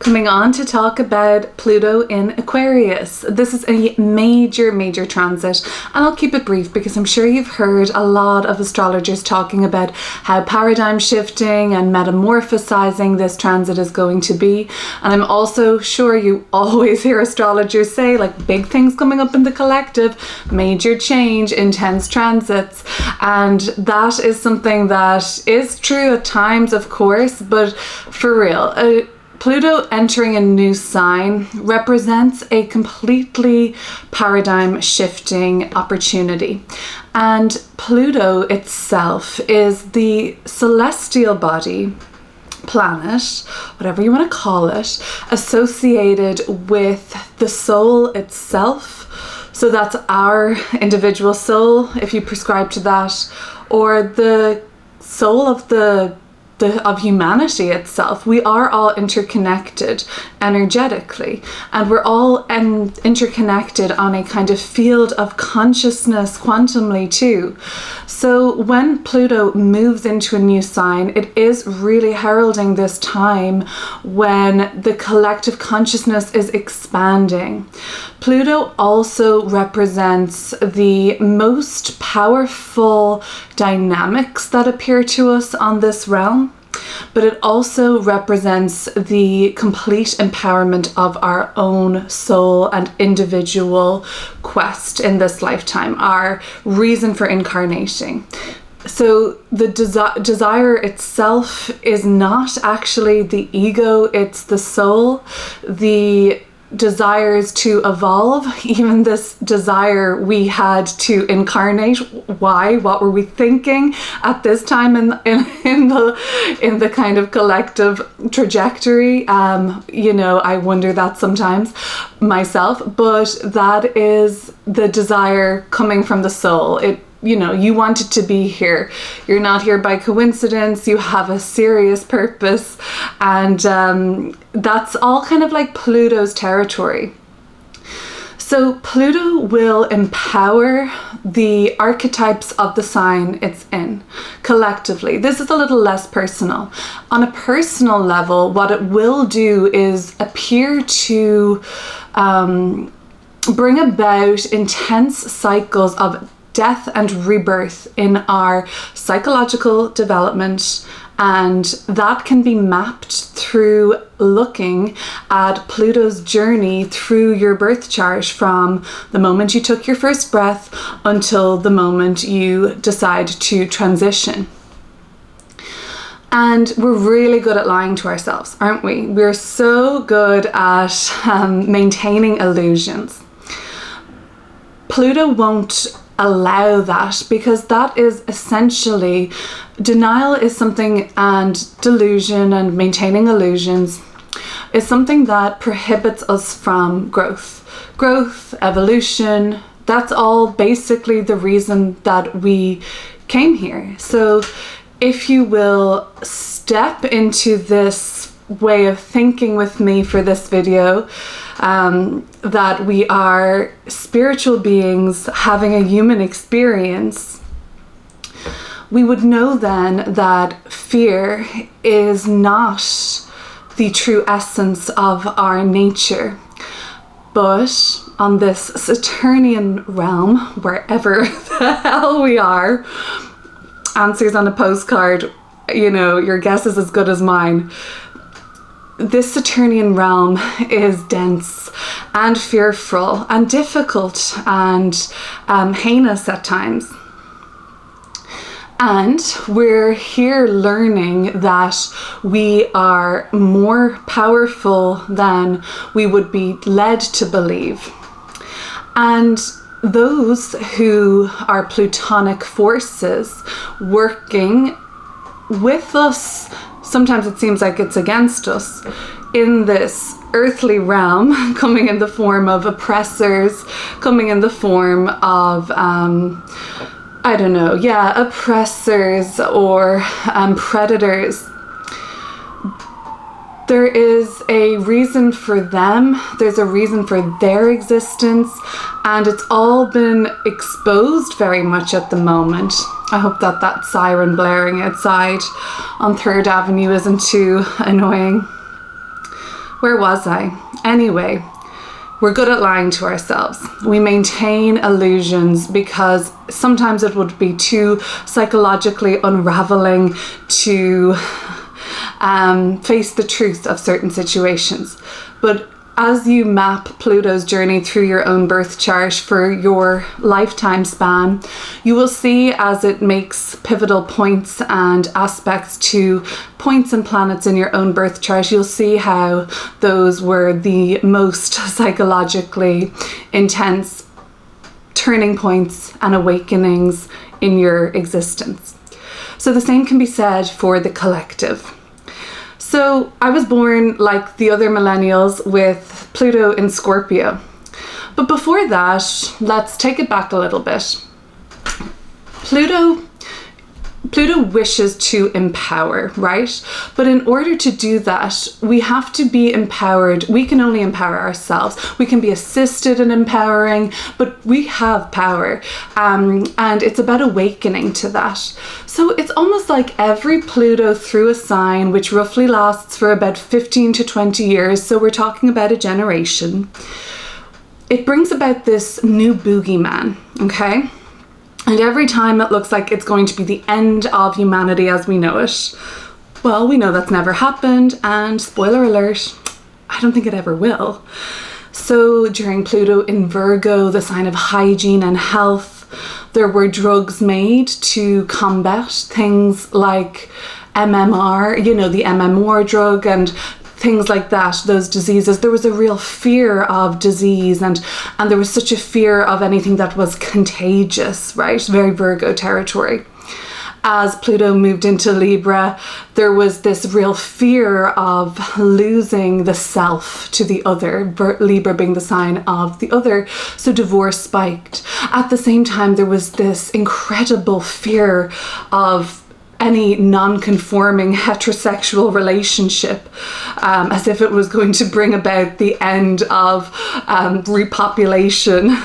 Coming on to talk about Pluto in Aquarius. This is a major transit, and I'll keep it brief because I'm sure you've heard a lot of astrologers talking about how paradigm shifting and metamorphosizing this transit is going to be. And I'm also sure you always hear astrologers say, like, big things coming up in the collective, major change, intense transits. And that is something that is true at times, of course, but for real, Pluto entering a new sign represents a completely paradigm shifting opportunity. And Pluto itself is the celestial body, planet, whatever you want to call it, associated with the soul itself. So that's our individual soul, if you prescribe to that, or the soul of of humanity itself. We are all interconnected energetically, and we're all interconnected on a kind of field of consciousness quantumly too. So when Pluto moves into a new sign, it is really heralding this time when the collective consciousness is expanding. Pluto also represents the most powerful dynamics that appear to us on this realm, but it also represents the complete empowerment of our own soul and individual quest in this lifetime, our reason for incarnating. So the desire itself is not actually the ego, it's the soul. The desires to evolve, even this desire we had to incarnate. Why? What were we thinking at this time in the kind of collective trajectory? I wonder that sometimes myself, but that is the desire coming from the soul. You wanted to be here. You're not here by coincidence. You have a serious purpose. And that's all kind of like Pluto's territory. So Pluto will empower the archetypes of the sign it's in collectively. This is a little less personal. On a personal level, what it will do is appear to bring about intense cycles of death and rebirth in our psychological development, and that can be mapped through looking at Pluto's journey through your birth chart from the moment you took your first breath until the moment you decide to transition. And we're really good at lying to ourselves, aren't we? We're so good at maintaining illusions. Pluto won't allow that, because that is essentially, denial is something, and delusion and maintaining illusions is something that prohibits us from growth, evolution. That's all basically the reason that we came here. So if you will step into this way of thinking with me for this video, that we are spiritual beings having a human experience, we would know then that fear is not the true essence of our nature. But on this Saturnian realm, wherever the hell we are, answers on a postcard, your guess is as good as mine. This Saturnian realm is dense and fearful and difficult and heinous at times. And we're here learning that we are more powerful than we would be led to believe. And those who are Plutonic forces working with us, sometimes it seems like it's against us, in this earthly realm, coming in the form of oppressors, coming in the form of, oppressors or predators. There is a reason for them, there's a reason for their existence, and it's all been exposed very much at the moment. I hope that siren blaring outside on 3rd Avenue isn't too annoying. Where was I? Anyway, we're good at lying to ourselves. We maintain illusions because sometimes it would be too psychologically unraveling to face the truth of certain situations. But as you map Pluto's journey through your own birth chart for your lifetime span, you will see as it makes pivotal points and aspects to points and planets in your own birth chart, you'll see how those were the most psychologically intense turning points and awakenings in your existence. So the same can be said for the collective. So I was born like the other millennials with Pluto in Scorpio. But before that, let's take it back a little bit. Pluto wishes to empower, right? But in order to do that, we have to be empowered. We can only empower ourselves. We can be assisted in empowering, but we have power. And it's about awakening to that. So it's almost like every Pluto through a sign, which roughly lasts for about 15 to 20 years. So we're talking about a generation. It brings about this new boogeyman, okay? And every time it looks like it's going to be the end of humanity as we know it, well, we know that's never happened, and spoiler alert, I don't think it ever will. So during Pluto in Virgo, the sign of hygiene and health, there were drugs made to combat things like MMR, the MMR drug, and things like that, those diseases. There was a real fear of disease and there was such a fear of anything that was contagious, right? Very Virgo territory. As Pluto moved into Libra, there was this real fear of losing the self to the other, Libra being the sign of the other, so divorce spiked. At the same time, there was this incredible fear of any non-conforming heterosexual relationship, as if it was going to bring about the end of repopulation.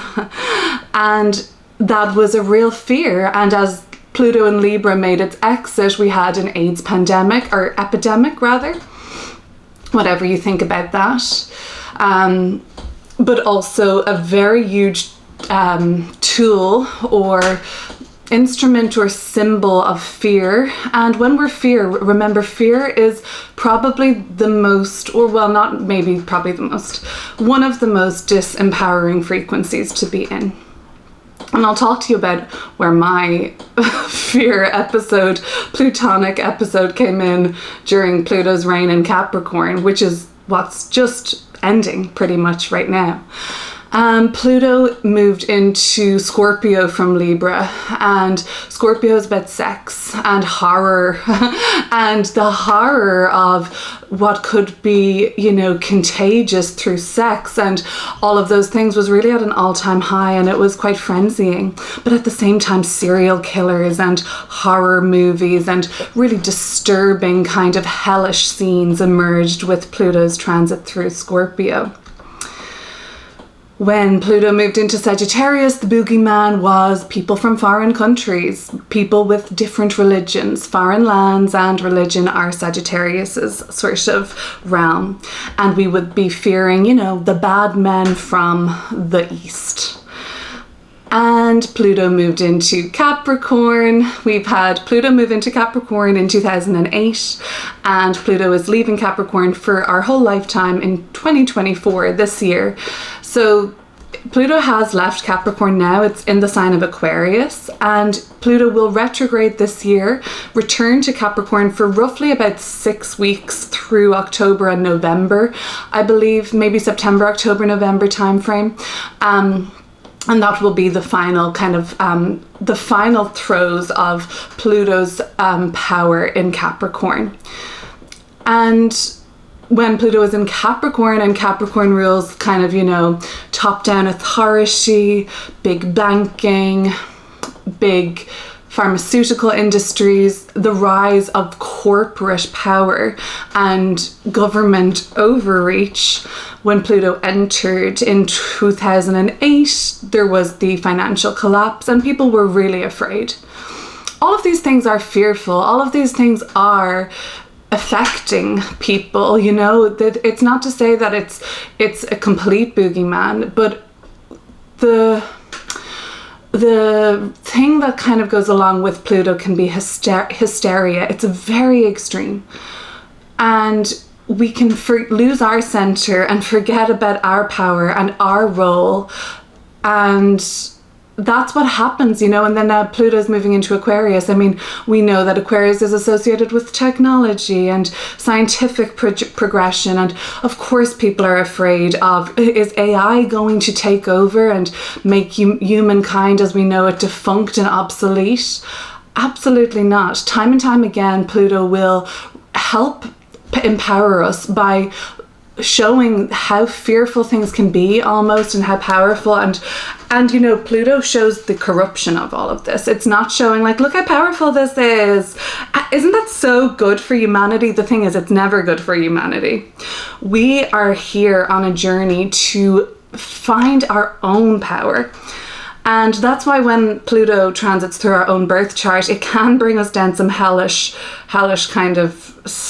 And that was a real fear. And as Pluto in Libra made its exit, we had an AIDS pandemic, or epidemic rather, whatever you think about that. But also a very huge tool or instrument or symbol of fear. And when we're remember, fear is probably the most, or well, not maybe, probably the most, one of the most disempowering frequencies to be in. And I'll talk to you about where my fear episode, Plutonic episode, came in during Pluto's reign in Capricorn, which is what's just ending pretty much right now. Pluto moved into Scorpio from Libra, and Scorpio is about sex and horror and the horror of what could be, contagious through sex, and all of those things was really at an all-time high, and it was quite frenzying. But at the same time, serial killers and horror movies and really disturbing kind of hellish scenes emerged with Pluto's transit through Scorpio. When Pluto moved into Sagittarius, the boogeyman was people from foreign countries, people with different religions. Foreign lands and religion are Sagittarius's sort of realm. And we would be fearing, the bad men from the East. And Pluto moved into Capricorn. We've had Pluto move into Capricorn in 2008, and Pluto is leaving Capricorn for our whole lifetime in 2024, this year. So Pluto has left Capricorn now. It's in the sign of Aquarius, and Pluto will retrograde this year, return to Capricorn for roughly about 6 weeks through October and November. I believe maybe September, October, November timeframe. And that will be the final kind of, the final throes of Pluto's power in Capricorn. And when Pluto is in Capricorn, and Capricorn rules kind of, top-down authority, big banking, big pharmaceutical industries, the rise of corporate power and government overreach. When Pluto entered in 2008, there was the financial collapse and people were really afraid. All of these things are fearful. All of these things are affecting people, you know, that it's not to say that it's a complete boogeyman, but the thing that kind of goes along with Pluto can be hysteria. It's very extreme, and we can lose our center and forget about our power and our role, and that's what happens, you know. And then now Pluto's moving into Aquarius. I mean, we know that Aquarius is associated with technology and scientific progression, and of course people are afraid of, is AI going to take over and make humankind as we know it defunct and obsolete? Absolutely not. Time and time again, Pluto will help empower us by showing how fearful things can be almost, and how powerful, and you know, Pluto shows the corruption of all of this. It's not showing like, look how powerful this is. Isn't that so good for humanity? The thing is, it's never good for humanity. We are here on a journey to find our own power. And that's why when Pluto transits through our own birth chart, it can bring us down some hellish kind of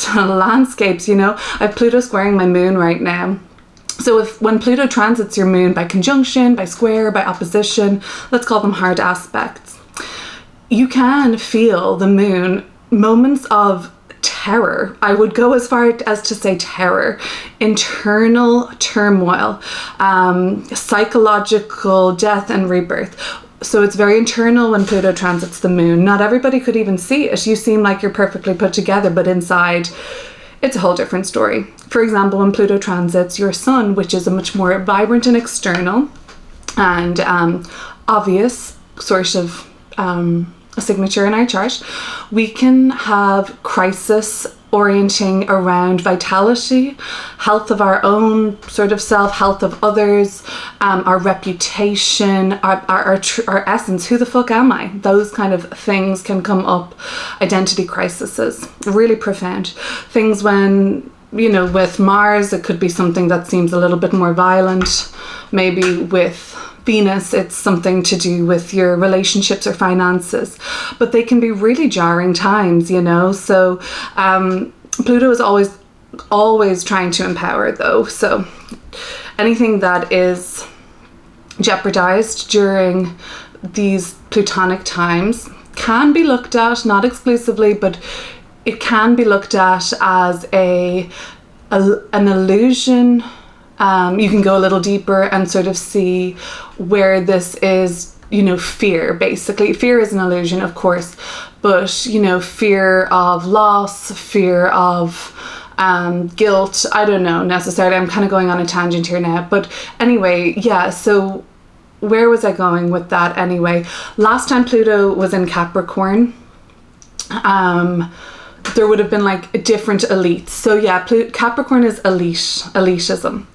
landscapes, you know. I have Pluto squaring my moon right now. So when Pluto transits your moon by conjunction, by square, by opposition, let's call them hard aspects, you can feel the moon moments of terror. I would go as far as to say terror, internal turmoil, psychological death and rebirth. So it's very internal when Pluto transits the moon. Not everybody could even see it. You seem like you're perfectly put together, but inside it's a whole different story. For example, when Pluto transits your sun, which is a much more vibrant and external and obvious sort of a signature in our chart, we can have crisis orienting around vitality, health of our own sort of self, health of others, our reputation, our essence. Who the fuck am I? Those kind of things can come up. Identity crises, really profound things. When, you know, with Mars, it could be something that seems a little bit more violent. Maybe with Venus, it's something to do with your relationships or finances, but they can be really jarring times, you know. So Pluto is always trying to empower, though. So anything that is jeopardized during these Plutonic times can be looked at, not exclusively, but it can be looked at as an illusion. You can go a little deeper and sort of see where this is, you know, fear, basically. Fear is an illusion, of course, but, you know, fear of loss, fear of guilt. I don't know necessarily. I'm kind of going on a tangent here now. But anyway, yeah, so where was I going with that anyway? Last time Pluto was in Capricorn, there would have been like different elites. So yeah, Capricorn is elitism.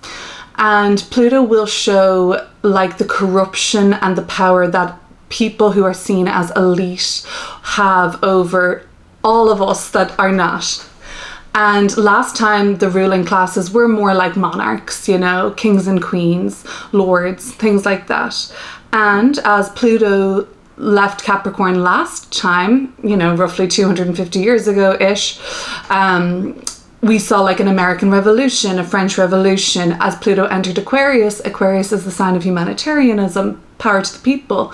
And Pluto will show like the corruption and the power that people who are seen as elite have over all of us that are not. And last time the ruling classes were more like monarchs, you know, kings and queens, lords, things like that. And as Pluto left Capricorn last time, you know, roughly 250 years ago-ish, we saw like an American Revolution, a French Revolution. As Pluto entered Aquarius, Aquarius is the sign of humanitarianism, power to the people.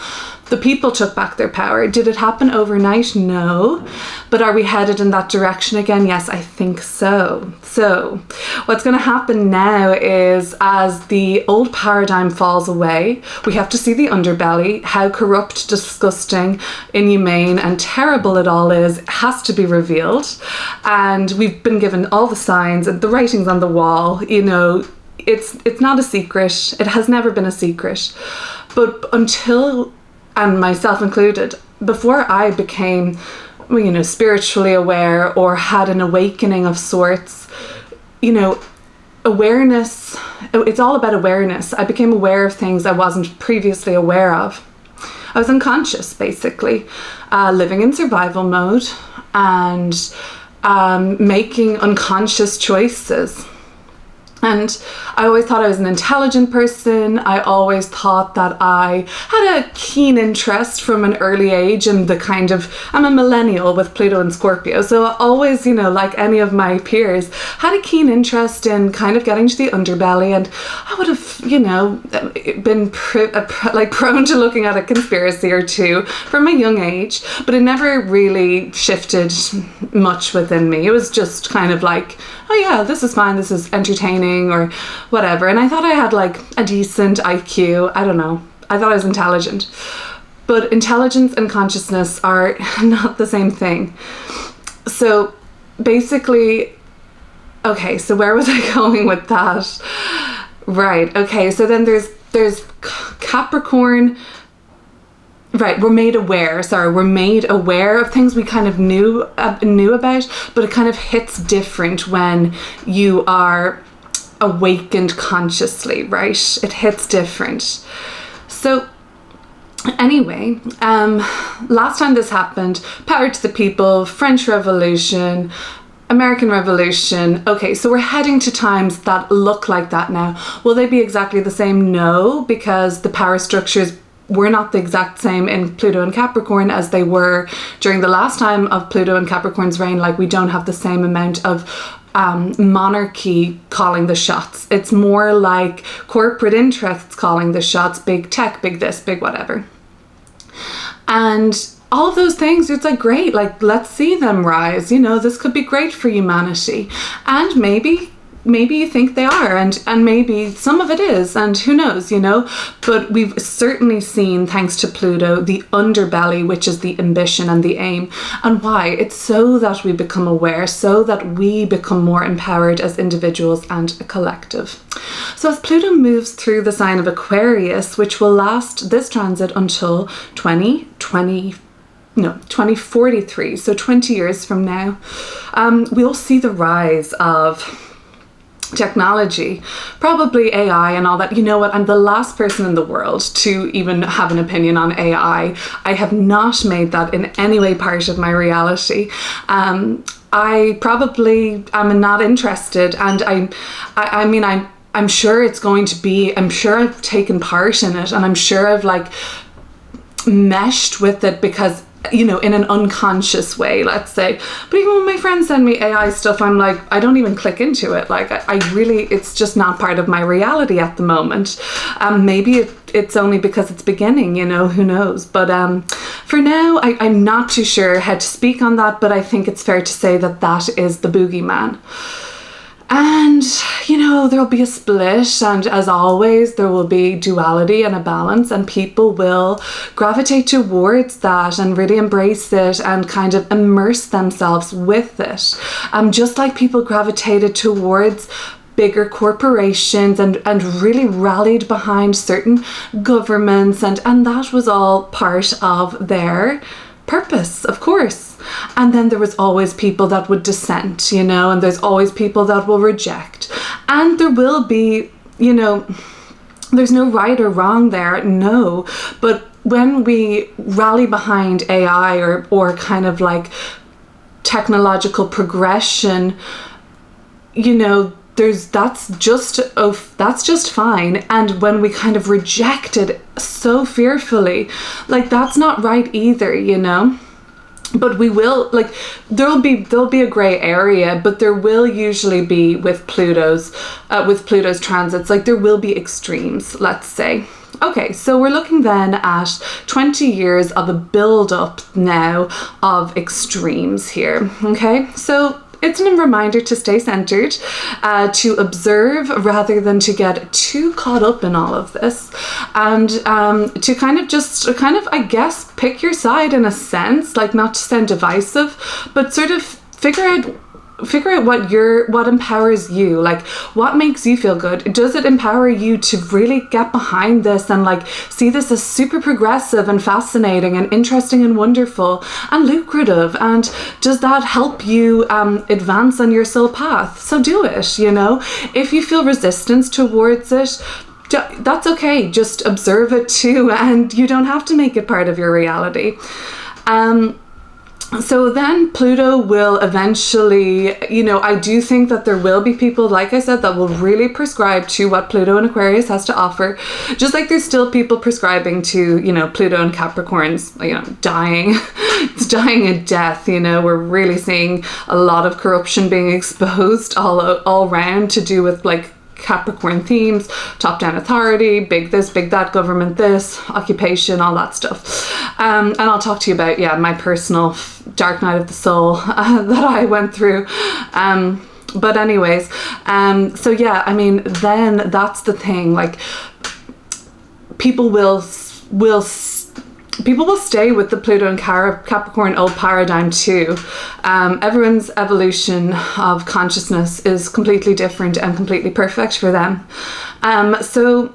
The people took back their power. Did it happen overnight? No. But are we headed in that direction again? Yes, I think so. So what's going to happen now is, as the old paradigm falls away, we have to see the underbelly, how corrupt, disgusting, inhumane and terrible it all is. It has to be revealed. And we've been given all the signs and the writings on the wall. You know, it's not a secret. It has never been a secret. But until, and myself included, before I became, you know, spiritually aware or had an awakening of sorts, you know, awareness, it's all about awareness. I became aware of things I wasn't previously aware of. I was unconscious, basically, living in survival mode and making unconscious choices. And I always thought I was an intelligent person. I always thought that I had a keen interest from an early age in the kind of, I'm a millennial with Pluto and Scorpio. So I always, you know, like any of my peers, had a keen interest in kind of getting to the underbelly. And I would have, you know, been prone to looking at a conspiracy or two from a young age. But it never really shifted much within me. It was just kind of like, oh yeah, this is fine, this is entertaining or whatever. And I thought I had like a decent IQ. I don't know. I thought I was intelligent. But intelligence and consciousness are not the same thing. So basically, okay, so where was I going with that? Right, okay, so then there's Capricorn. Right, we're made aware of things we kind of knew about, but it kind of hits different when you are awakened consciously, right? It hits different. So anyway, last time this happened, power to the people, French Revolution, American Revolution. Okay, so we're heading to times that look like that now. Will they be exactly the same? No, because the power structures were not the exact same in Pluto and Capricorn as they were during the last time of Pluto and Capricorn's reign. Like, we don't have the same amount of monarchy calling the shots. It's more like corporate interests calling the shots, big tech, big this, big whatever. And all of those things, it's like, great, like, let's see them rise. You know, this could be great for humanity. And maybe you think they are, and maybe some of it is, and who knows, you know. But we've certainly seen, thanks to Pluto, the underbelly, which is the ambition and the aim. And why? It's so that we become aware, so that we become more empowered as individuals and a collective. So as Pluto moves through the sign of Aquarius, which will last this transit until 2043, so 20 years from now, we'll see the rise of technology, probably AI and all that. You know what? I'm the last person in the world to even have an opinion on AI. I have not made that in any way part of my reality. I probably am not interested, and I mean, I'm sure it's going to be, I'm sure I've taken part in it, and I'm sure I've like meshed with it because, you know, in an unconscious way, let's say. But even when my friends send me AI stuff, I'm like, I don't even click into it. Like, I really, it's just not part of my reality at the moment. Maybe it's only because it's beginning, you know, who knows. But for now, I'm not too sure how to speak on that, but I think it's fair to say that that is the boogeyman. And, you know, there'll be a split, and as always, there will be duality and a balance, and people will gravitate towards that and really embrace it and kind of immerse themselves with it. Just like people gravitated towards bigger corporations and really rallied behind certain governments, and that was all part of their purpose, of course. And then there was always people that would dissent, you know, and there's always people that will reject. And there will be, you know, there's no right or wrong there, no. But when we rally behind AI or kind of like technological progression, you know, that's just fine. And when we kind of reject it so fearfully, like, that's not right either, you know. But we will, like, there'll be a gray area, but there will usually be with Pluto's transits, like, there will be extremes, let's say. Okay, so we're looking then at 20 years of a build-up now of extremes here, okay? So it's a reminder to stay centered, to observe rather than to get too caught up in all of this, and to kind of, I guess, pick your side in a sense, like, not to sound divisive, but sort of figure out what empowers you, like, what makes you feel good. Does it empower you to really get behind this and like see this as super progressive and fascinating and interesting and wonderful and lucrative? And does that help you advance on your soul path? So do it, you know. If you feel resistance towards it, that's okay. Just observe it too, and you don't have to make it part of your reality. So then Pluto will eventually, I do think that there will be people, like I said, that will really prescribe to what Pluto and Aquarius has to offer. Just like there's still people prescribing to, Pluto and Capricorn's, dying. It's dying a death, We're really seeing a lot of corruption being exposed all around to do with like Capricorn themes, top-down authority, big this, big that, government this, occupation, all that stuff. And I'll talk to you about, my personal dark night of the soul that I went through. But anyways, then that's the thing. Like, people will stay with the Pluto and Capricorn old paradigm too. Everyone's evolution of consciousness is completely different and completely perfect for them. So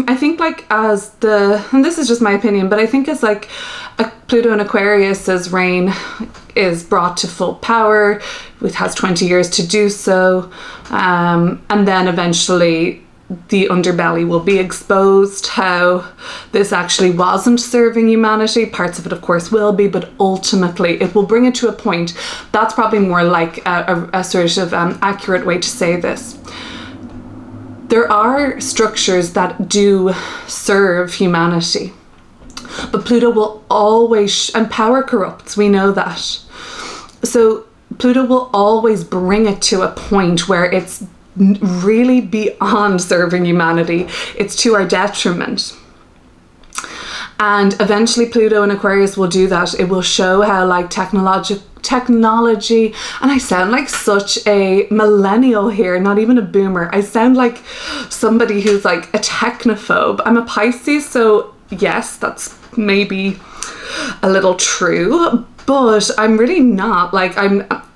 I think and this is just my opinion, but I think as like Pluto and Aquarius's reign is brought to full power, it has 20 years to do so, and then eventually the underbelly will be exposed, how this actually wasn't serving humanity. Parts of it, of course, will be, but ultimately it will bring it to a point. That's probably more like a sort of accurate way to say this. There are structures that do serve humanity, but Pluto will always, and power corrupts, we know that. So Pluto will always bring it to a point where it's really beyond serving humanity. It's to our detriment. And eventually Pluto and Aquarius will do that. It will show how like technology, and I sound like such a millennial here, not even a boomer. I sound like somebody who's like a technophobe. I'm a Pisces, so yes, that's maybe a little true, but I'm really not. Like,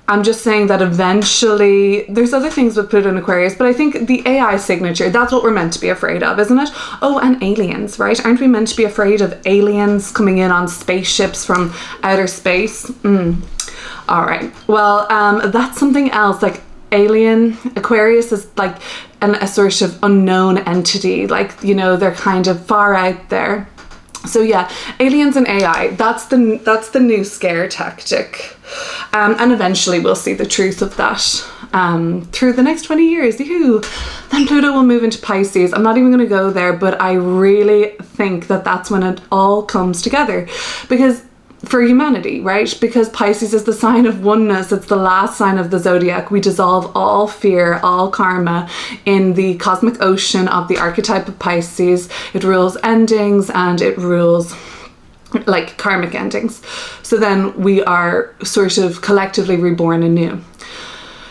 I'm just saying that eventually there's other things with Pluto and Aquarius, but I think the AI signature, that's what we're meant to be afraid of, isn't it? Oh, and aliens, right? Aren't we meant to be afraid of aliens coming in on spaceships from outer space? All right. Well, that's something else. Like Aquarius is like a sort of unknown entity. Like, they're kind of far out there. So yeah, aliens and AI, that's the new scare tactic. And eventually we'll see the truth of that through the next 20 years. Then Pluto will move into Pisces. I'm not even going to go there, but I really think that that's when it all comes together. Because for humanity, right? Because Pisces is the sign of oneness. It's the last sign of the zodiac. We dissolve all fear, all karma in the cosmic ocean of the archetype of Pisces. It rules endings and it rules like karmic endings. So then we are sort of collectively reborn anew.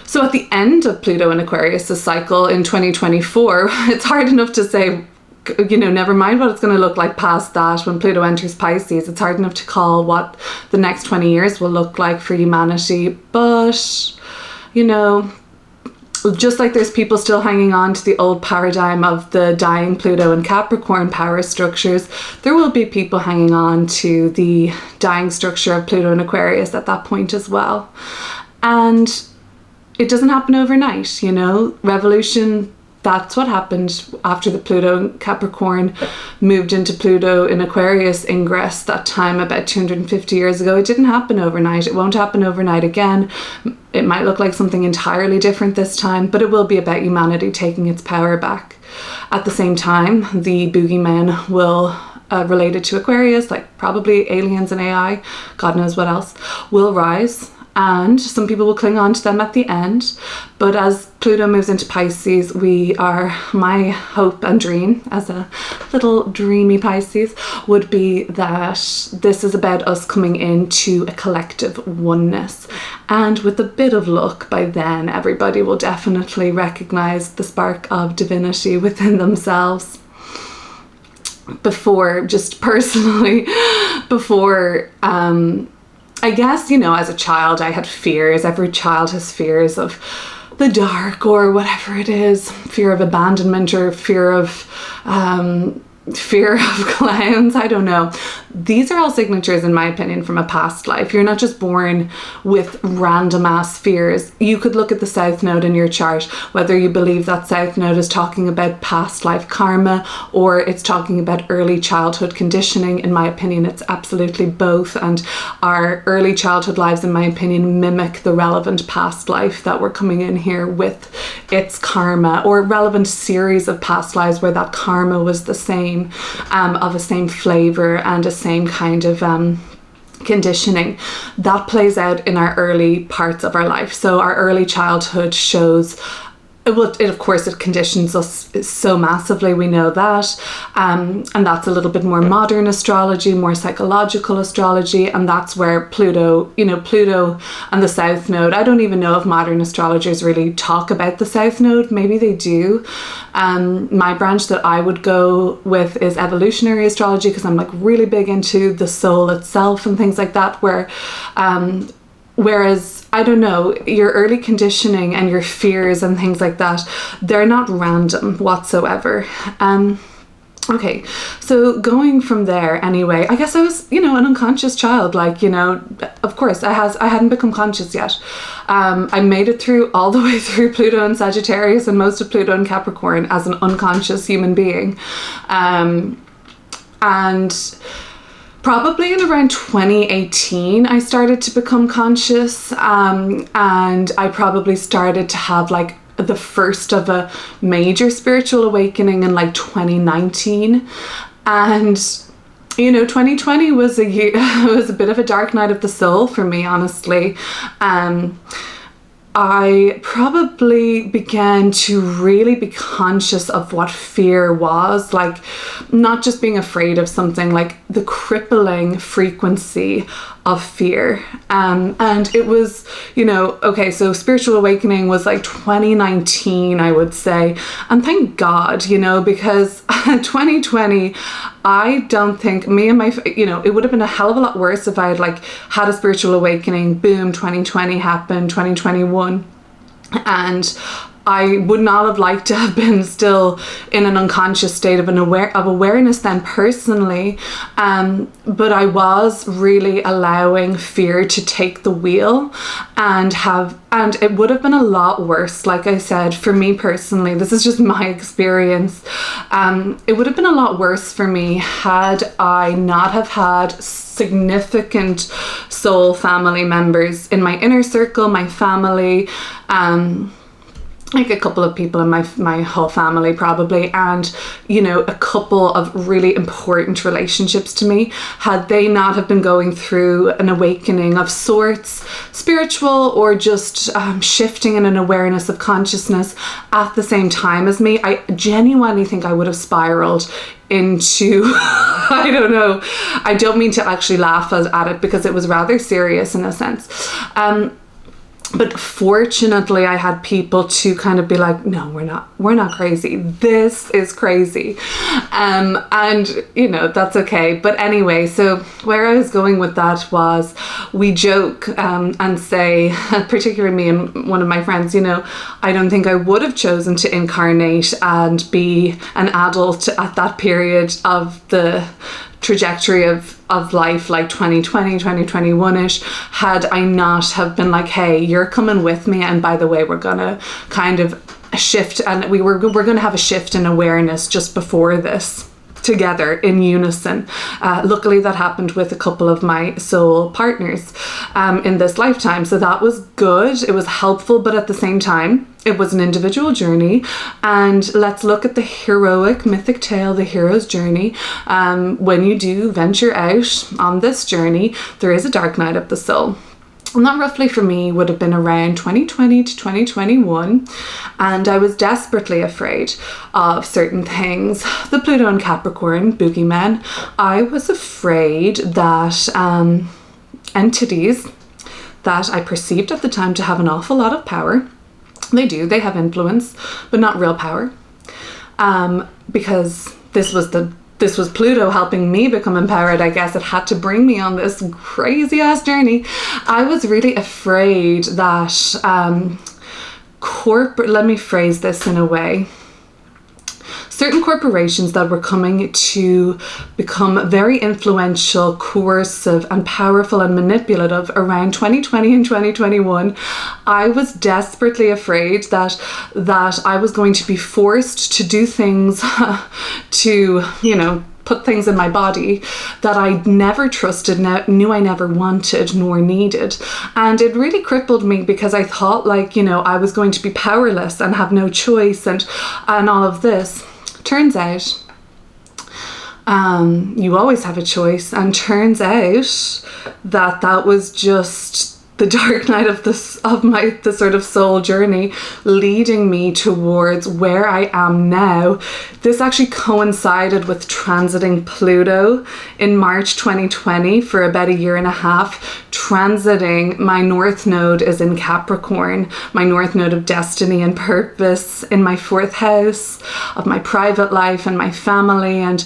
So at the end of Pluto and Aquarius' cycle in 2024, it's hard enough to say, never mind what it's going to look like past that when Pluto enters Pisces. It's hard enough to call what the next 20 years will look like for humanity. But, just like there's people still hanging on to the old paradigm of the dying Pluto and Capricorn power structures, there will be people hanging on to the dying structure of Pluto and Aquarius at that point as well. And it doesn't happen overnight, revolution. That's what happened after the Pluto and Capricorn moved into Pluto in Aquarius ingress that time about 250 years ago. It didn't happen overnight. It won't happen overnight again. It might look like something entirely different this time, but it will be about humanity taking its power back. At the same time, the boogeymen will, related to Aquarius, like probably aliens and AI, God knows what else, will rise. And some people will cling on to them at the end. But as Pluto moves into Pisces, my hope and dream as a little dreamy Pisces would be that this is about us coming into a collective oneness. And with a bit of luck, by then, everybody will definitely recognize the spark of divinity within themselves. Before I guess, as a child, I had fears. Every child has fears of the dark or whatever it is. Fear of abandonment or fear of fear of clowns, I don't know. These are all signatures, in my opinion, from a past life. You're not just born with random ass fears. You could look at the South Node in your chart, whether you believe that South Node is talking about past life karma or it's talking about early childhood conditioning. In my opinion, it's absolutely both, and our early childhood lives, in my opinion, mimic the relevant past life that we're coming in here with its karma, or relevant series of past lives where that karma was the same, of a same flavor and a same kind of conditioning that plays out in our early parts of our life. So our early childhood shows, of course, it conditions us so massively, we know that, and that's a little bit more modern astrology, more psychological astrology, and that's where Pluto and the South Node, I don't even know if modern astrologers really talk about the South Node, maybe they do. My branch that I would go with is evolutionary astrology, because I'm like really big into the soul itself and things like that, whereas, I don't know, your early conditioning and your fears and things like that, they're not random whatsoever. Okay, so going from there anyway, I guess I was, an unconscious child, of course, I hadn't become conscious yet. I made it through all the way through Pluto and Sagittarius and most of Pluto and Capricorn as an unconscious human being. And probably in around 2018, I started to become conscious, and I probably started to have like the first of a major spiritual awakening in like 2019. And 2020 was a year, was a bit of a dark night of the soul for me, honestly. I probably began to really be conscious of what fear was, like not just being afraid of something, like the crippling frequency of fear. And it was, okay, so spiritual awakening was like 2019, I would say. And thank God, because 2020, I don't think me and my, it would have been a hell of a lot worse if I had like had a spiritual awakening, boom, 2020 happened, 2021. And I would not have liked to have been still in an unconscious state of awareness then personally, but I was really allowing fear to take the wheel, and it would have been a lot worse, like I said, for me personally. This is just my experience. It would have been a lot worse for me had I not have had significant soul family members in my inner circle, my family, like a couple of people in my whole family probably, and a couple of really important relationships to me. Had they not have been going through an awakening of sorts, spiritual or just shifting in an awareness of consciousness at the same time as me, I genuinely think I would have spiraled into I don't know, I don't mean to actually laugh at it because it was rather serious in a sense. But fortunately, I had people to kind of be like, no, we're not crazy. This is crazy. And, that's okay. But anyway, so where I was going with that was we joke and say, particularly me and one of my friends, I don't think I would have chosen to incarnate and be an adult at that period of the trajectory of life, like 2020, 2021-ish, had I not have been like, hey, you're coming with me, and by the way, we're gonna kind of shift, and we're gonna have a shift in awareness just before this together in unison. Luckily that happened with a couple of my soul partners in this lifetime, so that was good. It was helpful, but at the same time it was an individual journey. And let's look at the heroic mythic tale, the hero's journey. When you do venture out on this journey, there is a dark night of the soul. And that roughly for me would have been around 2020 to 2021. And I was desperately afraid of certain things. The Pluto and Capricorn boogeyman. I was afraid that entities that I perceived at the time to have an awful lot of power, they have influence, but not real power. Because this was Pluto helping me become empowered, I guess. It had to bring me on this crazy ass journey. I was really afraid that let me phrase this in a way. certain corporations that were coming to become very influential, coercive, and powerful and manipulative around 2020 and 2021. I was desperately afraid that I was going to be forced to do things to, put things in my body that I never trusted, knew I never wanted nor needed. And it really crippled me because I thought I was going to be powerless and have no choice and all of this. Turns out you always have a choice, and turns out that was just the dark night of the sort of soul journey leading me towards where I am now. This actually coincided with transiting Pluto in March 2020 for about a year and a half. Transiting, my North Node is in Capricorn, my North Node of destiny and purpose, in my 4th house of my private life and my family and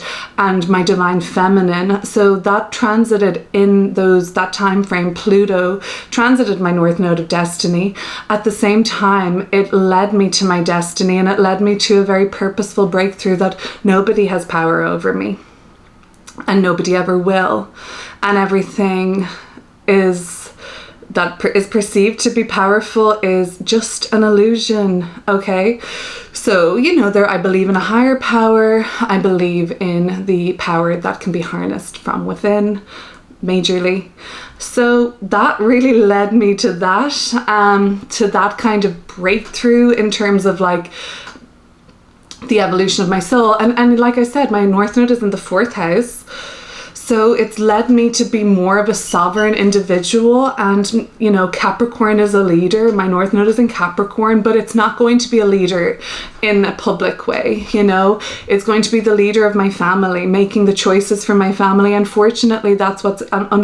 my divine feminine. So that transited in that time frame. Pluto transited my North Node of destiny. At the same time, it led me to my destiny, and it led me to a very purposeful breakthrough that nobody has power over me and nobody ever will, and everything that is perceived to be powerful is just an illusion. Okay, so I believe in a higher power. I believe in the power that can be harnessed from within majorly. So that really led me to that kind of breakthrough in terms of the evolution of my soul. And like I said, my North Node is in the 4th house. So it's led me to be more of a sovereign individual. And, Capricorn is a leader. My North Node is in Capricorn, but it's not going to be a leader in a public way. It's going to be the leader of my family, making the choices for my family. And fortunately, that's what's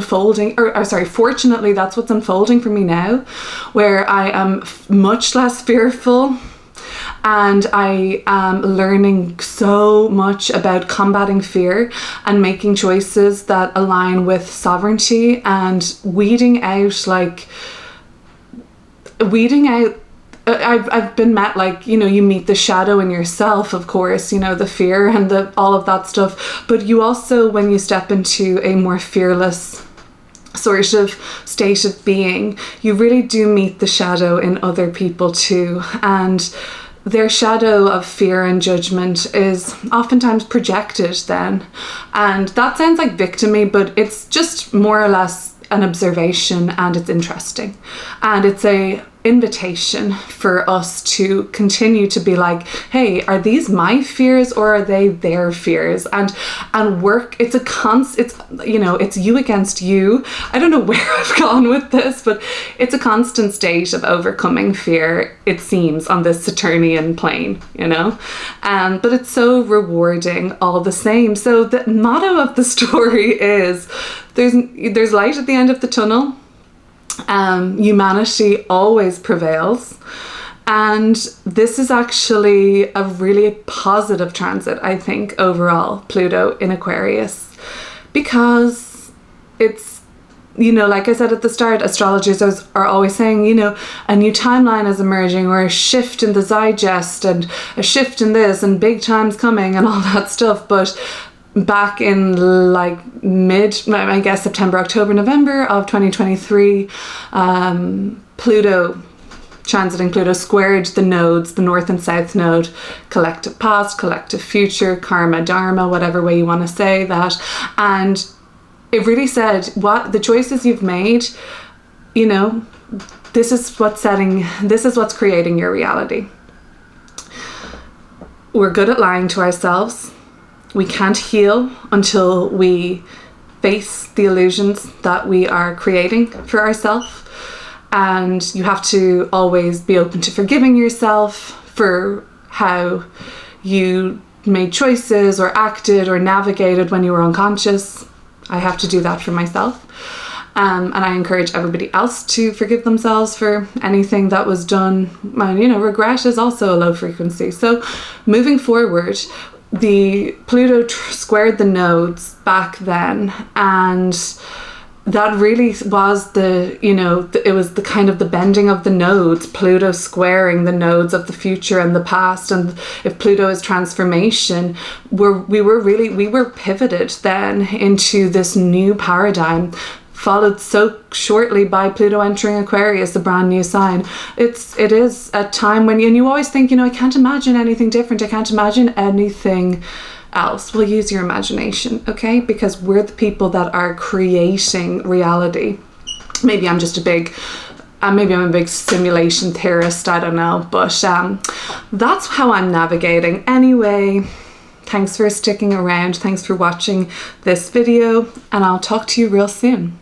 fortunately, that's what's unfolding for me now, where I am much less fearful. And I am learning so much about combating fear and making choices that align with sovereignty and weeding out. I've been met you meet the shadow in yourself, of course, the fear and all of that stuff. But you also, when you step into a more fearless sort of state of being, you really do meet the shadow in other people too. And their shadow of fear and judgment is oftentimes projected then. And that sounds like victimy, but it's just more or less an observation, and it's interesting. And it's a invitation for us to continue to be like, hey, are these my fears or are they their fears? And work, it's it's you against you. I don't know where I've gone with this, but it's a constant state of overcoming fear, it seems, on this Saturnian plane, but it's so rewarding all the same. So the motto of the story is there's light at the end of the tunnel. Humanity always prevails, and this is actually a really positive transit, I think, overall, Pluto in Aquarius, because it's, like I said at the start, astrologers are always saying, a new timeline is emerging, or a shift in the Zygest, and a shift in this, and big times coming, and all that stuff. But back in September, October, November of 2023, transiting Pluto squared the nodes, the North and South Node, collective past, collective future, karma, dharma, whatever way you want to say that. And it really said, what the choices you've made, this is what's creating your reality. We're good at lying to ourselves. We can't heal until we face the illusions that we are creating for ourselves. And you have to always be open to forgiving yourself for how you made choices or acted or navigated when you were unconscious. I have to do that for myself. And I encourage everybody else to forgive themselves for anything that was done. Regret is also a low frequency. So moving forward, the Pluto squared the nodes back then, and that really was the, you know, it was the kind of the bending of the nodes, Pluto squaring the nodes of the future and the past. And if Pluto is transformation, we were pivoted then into this new paradigm, followed so shortly by Pluto entering Aquarius, the brand new sign. It is a time when you always think, you know, I can't imagine anything different. I can't imagine anything else. Well, use your imagination, okay? Because we're the people that are creating reality. Maybe I'm just a big simulation theorist, I don't know, but that's how I'm navigating. Anyway, thanks for sticking around, thanks for watching this video, and I'll talk to you real soon.